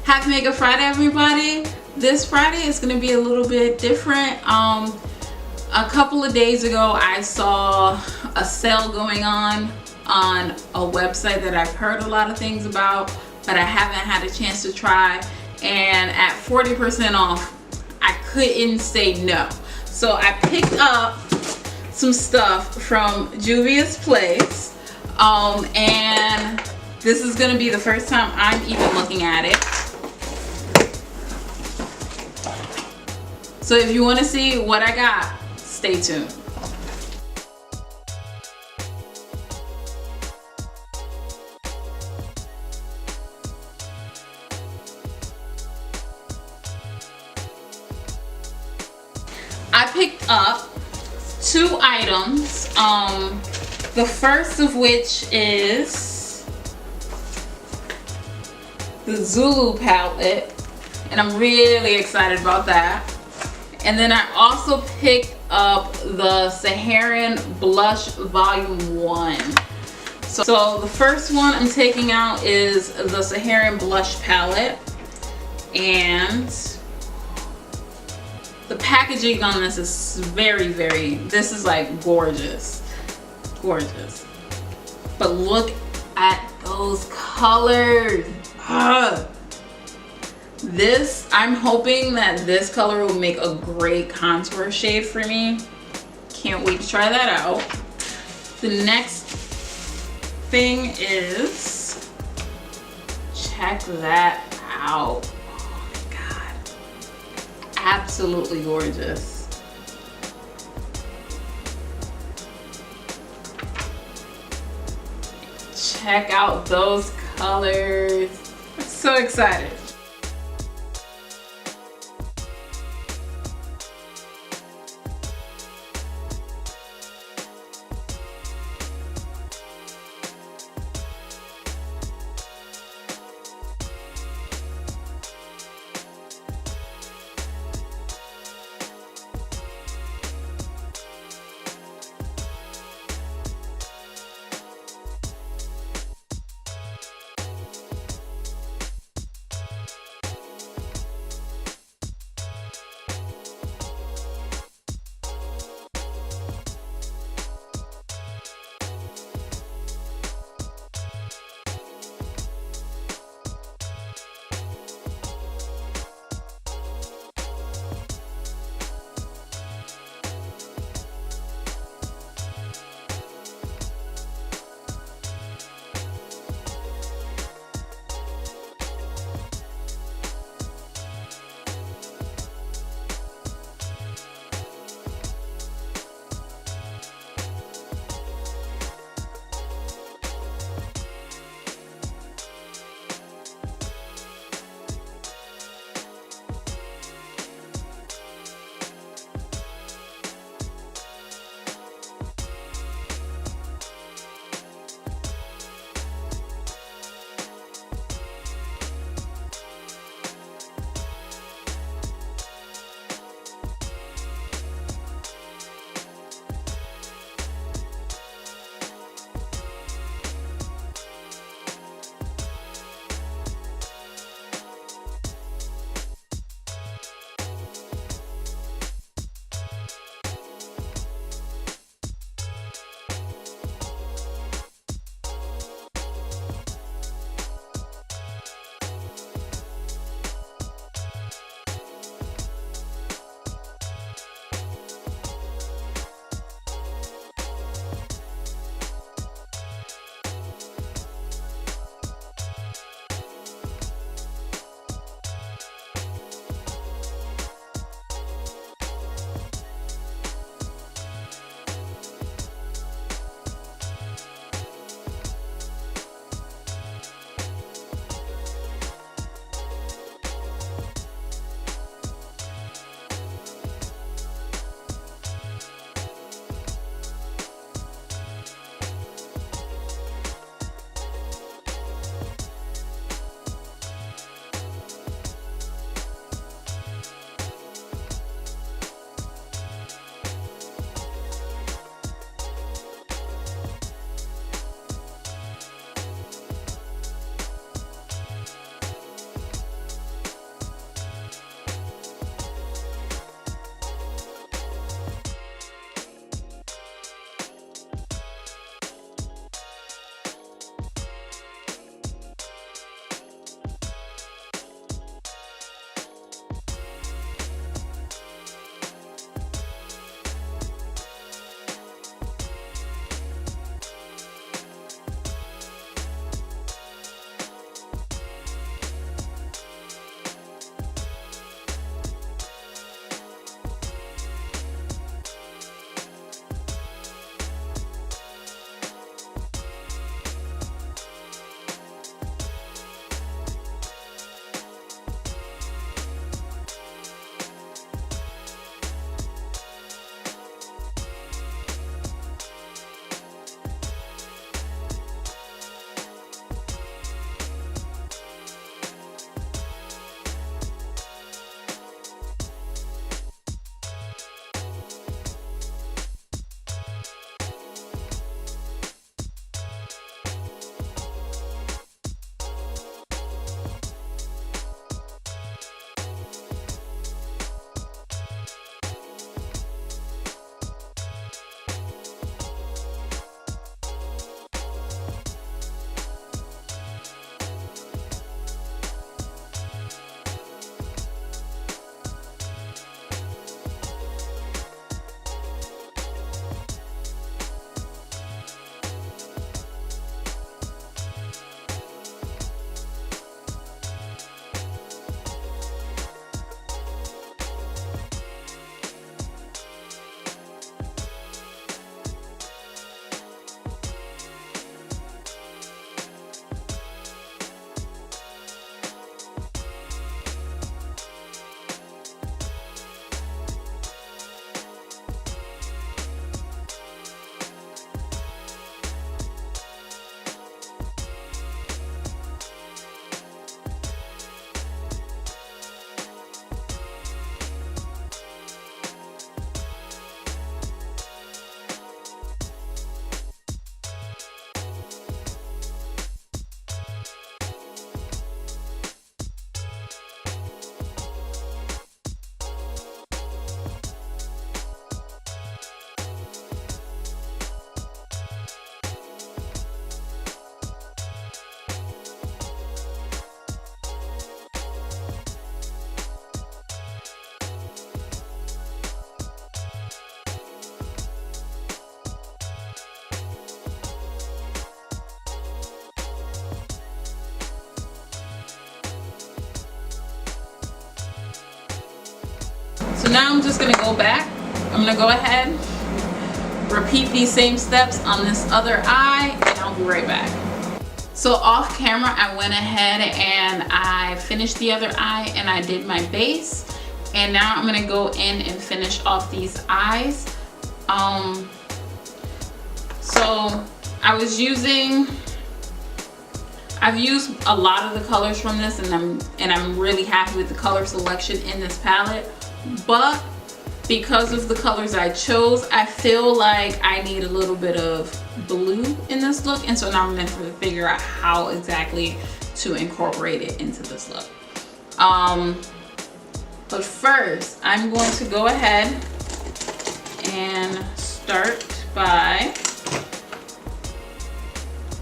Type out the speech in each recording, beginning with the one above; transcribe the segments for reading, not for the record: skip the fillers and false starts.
Happy Makeup Friday, everybody. This Friday is going to be a little bit different. A couple of days ago I saw a sale going on a website that I've heard a lot of things about, but I haven't had a chance to try, and at 40% off I couldn't say no. So I picked up some stuff from Juvia's place, and this is going to be the first time I'm even looking at it. So if you want to see what I got, stay tuned. I picked up 2 items. The first of which is the Zulu palette, and I'm really excited about that. And then I also picked up the Saharan Blush Volume 1. So the first one I'm taking out is the Saharan Blush palette, and the packaging on this is this is like gorgeous. But look at those colors. I'm hoping that this color will make a great contour shade for me. Can't wait to try that out. The next thing is, check that out. Oh my God. Absolutely gorgeous. Check out those colors. I'm so excited. So now I'm just gonna go back. I'm gonna go ahead, repeat these same steps on this other eye, and I'll be right back. So off camera, I went ahead and I finished the other eye and I did my base. And now I'm gonna go in and finish off these eyes. So I've used a lot of the colors from this, and I'm really happy with the color selection in this palette. But because of the colors I chose, I feel like I need a little bit of blue in this look, and so now I'm going to figure out how exactly to incorporate it into this look. But first, I'm going to go ahead and start by,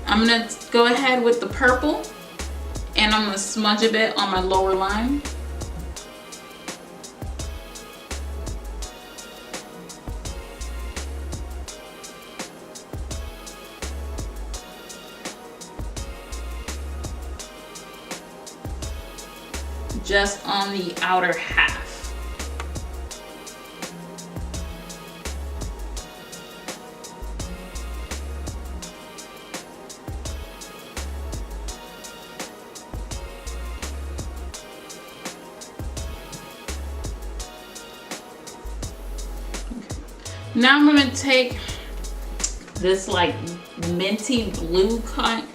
I'm going to go ahead with the purple, and I'm going to smudge a bit on my lower line. Just on the outer half. Now I'm going to take this like minty blue kind.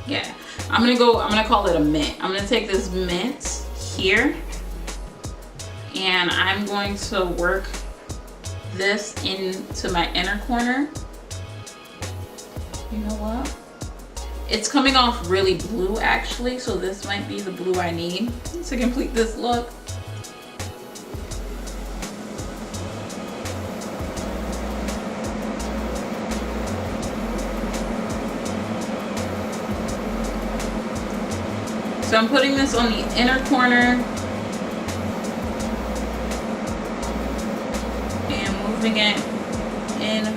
Yeah, I'm going to call it a mint. I'm going to take this mint here, and I'm going to work this into my inner corner. You know what? It's coming off really blue actually, so this might be the blue I need to complete this look. So I'm putting this on the inner corner and moving it in.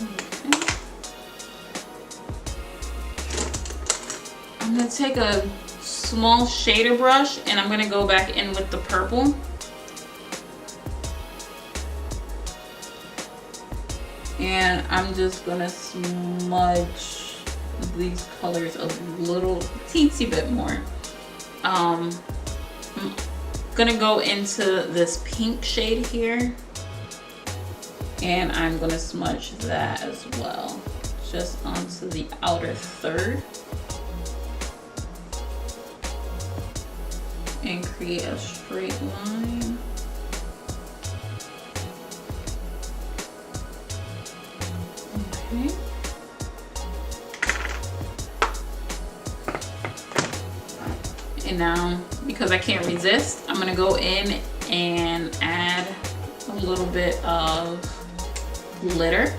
Okay. I'm going to take a small shader brush and I'm going to go back in with the purple. And I'm just gonna smudge these colors a little teensy bit more. I'm gonna go into this pink shade here, and I'm gonna smudge that as well, just onto the outer third, and create a straight line. Okay. And now, because I can't resist, I'm gonna go in and add a little bit of glitter.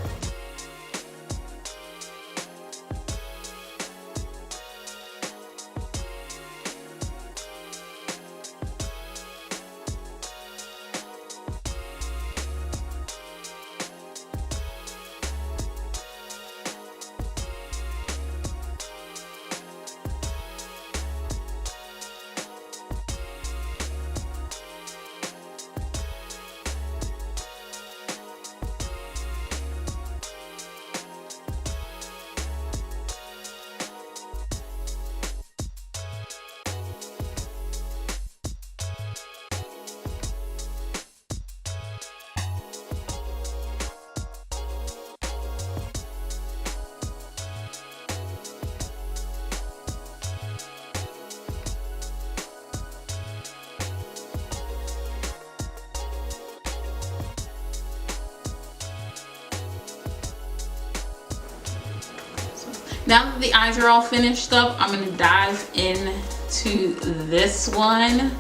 Now that the eyes are all finished up, I'm going to dive into this one.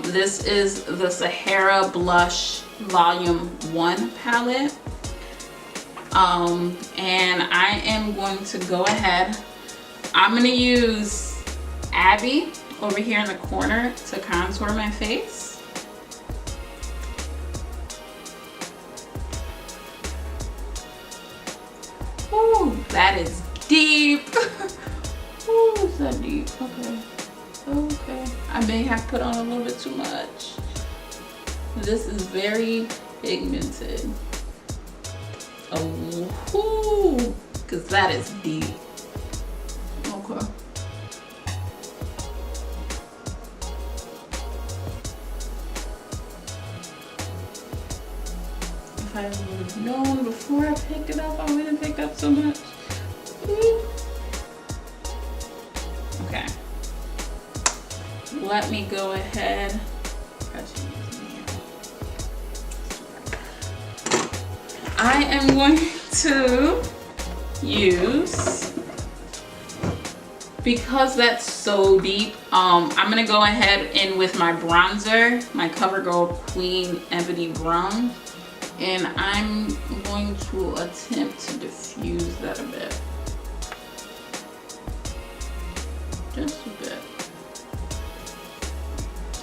This is the Saharan Blush Volume 1 palette. And I am going to go ahead. I'm going to use Abby over here in the corner to contour my face. Ooh, that is deep. Ooh. it's that deep. Okay. Okay. I may have put on a little bit too much. This is very pigmented. Oh, because that is deep. Okay. If I would have known before I picked it up, I wouldn't have picked up so much. Okay. Let me go ahead. I am going to use, because that's so deep, I'm gonna go ahead in with my bronzer, my CoverGirl Queen Ebony Brown, and I'm going to attempt to diffuse that a bit. Just a bit.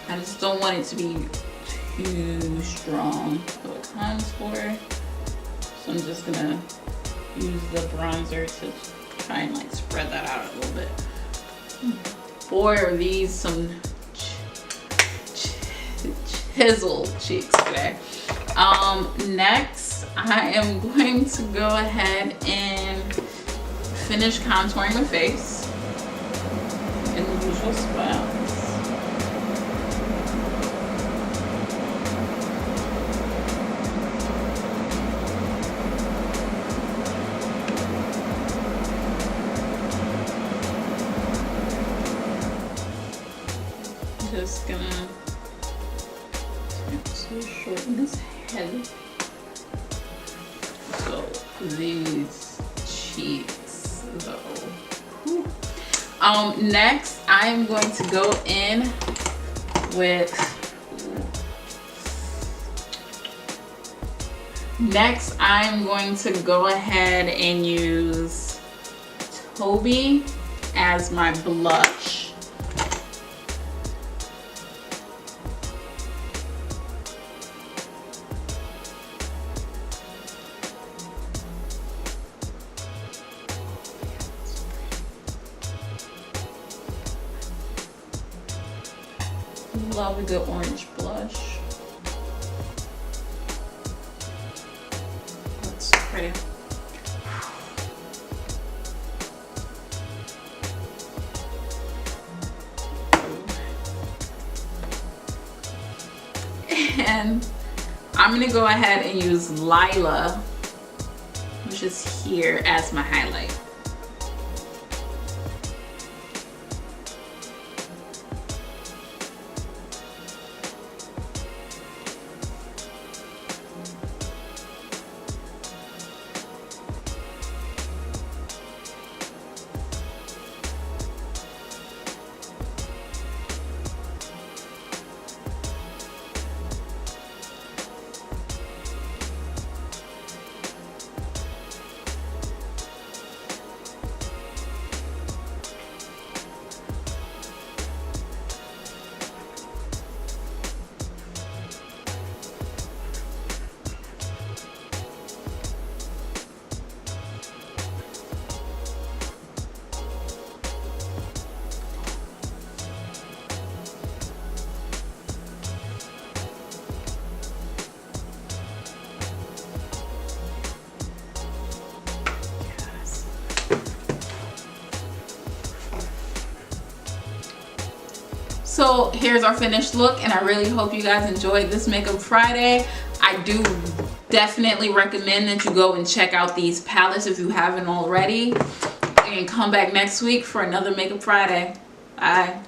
I just don't want it to be too strong for the contour. So I'm just gonna use the bronzer to try and like spread that out a little bit. Boy, are these some chiseled cheeks today. Next, I am going to go ahead and finish contouring my face in the usual spots. Just gonna shorten this head. So these cheeks though. Whew. Next I'm going to go in with and use Toby as my blush. Love a good orange blush. That's pretty. And I'm gonna go ahead and use Lila, which is here, as my highlight. So here's our finished look, and I really hope you guys enjoyed this Makeup Friday. I do definitely recommend that you go and check out these palettes if you haven't already, and come back next week for another Makeup Friday. Bye.